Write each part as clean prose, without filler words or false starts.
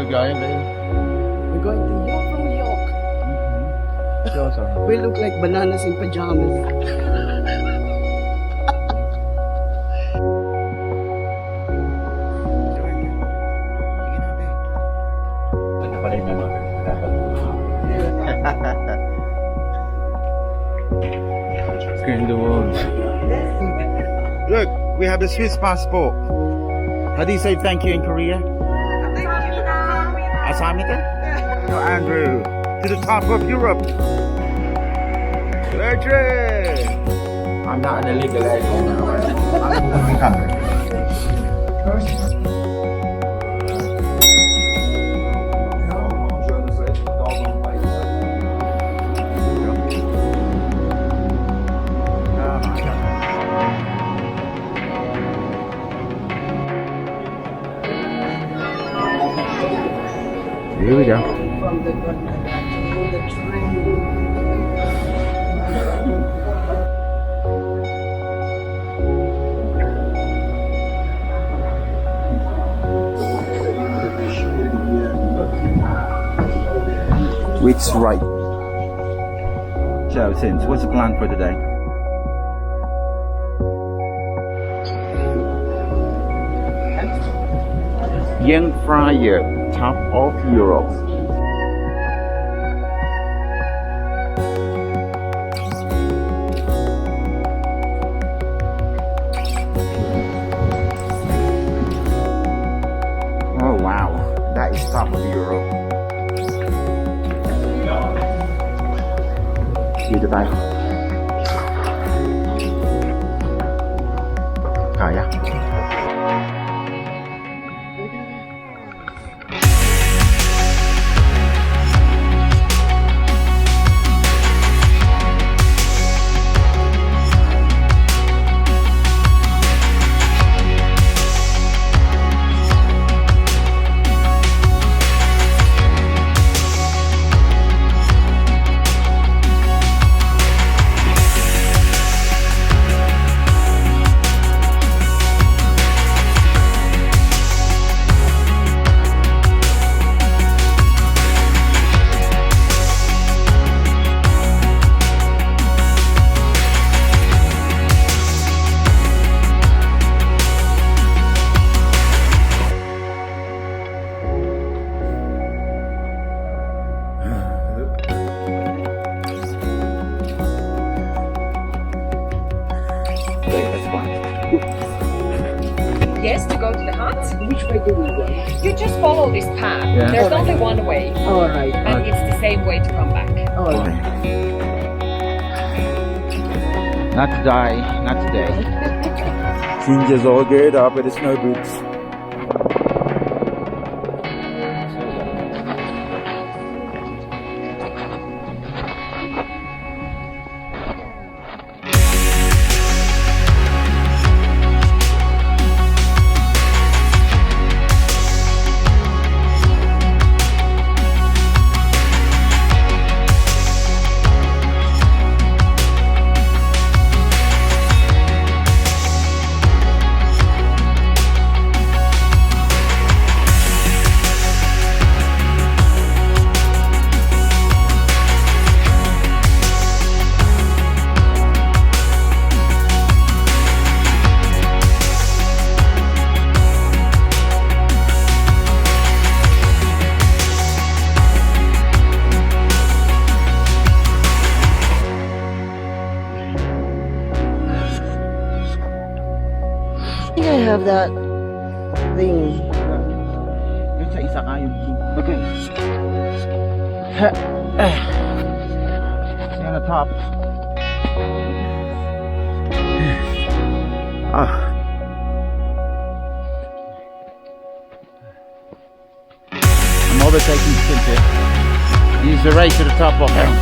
we're going there? We're going to Jungfraujoch. Sure, sir. We look like bananas in pajamas. In the world. Look, we have the Swiss passport. How do you say thank you in Korea? Asamita? No, Andrew. To the top of Europe. Legend! I'm not an illegal alien now. I'm a moving country. Here we go. From the train. Which right? So, since what's the plan for today? Jungfraujoch Top of Europe. Oh wow, that is top of Europe. Dito tayo. Kaya. Yes, to go to the hut. Which way do we go? You just follow this path. Yeah. There's only one way, All right. and it's the same way to come back. All right. Not to die, not today. Ninja's all geared up with his snow boots. I think I have that thing. Yung sa isa ka yung okay. See on the top. I'm overtaking Cynthia. Use the race to the top of him.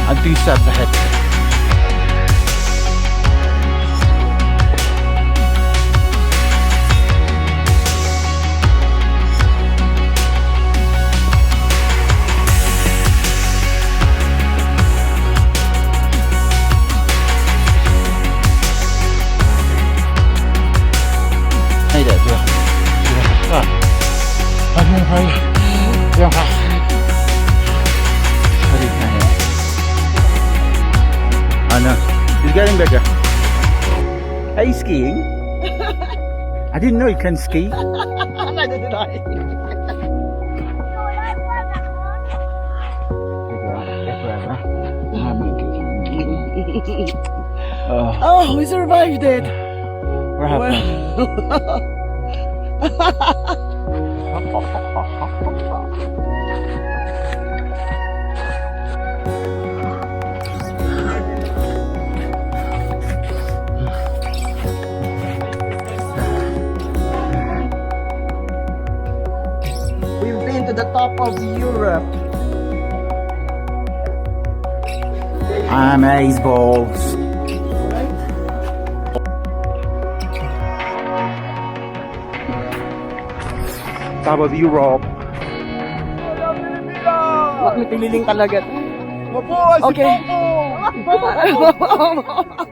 I'm 2 steps ahead. talaga. Are you skiing? I didn't know you can ski. Neither did I. Oh, we survived it. What happened? We've been to the top of Europe. Amaze balls. Top of Europe. Wag may pililing talaga. Mabuhay si Okay. Popo!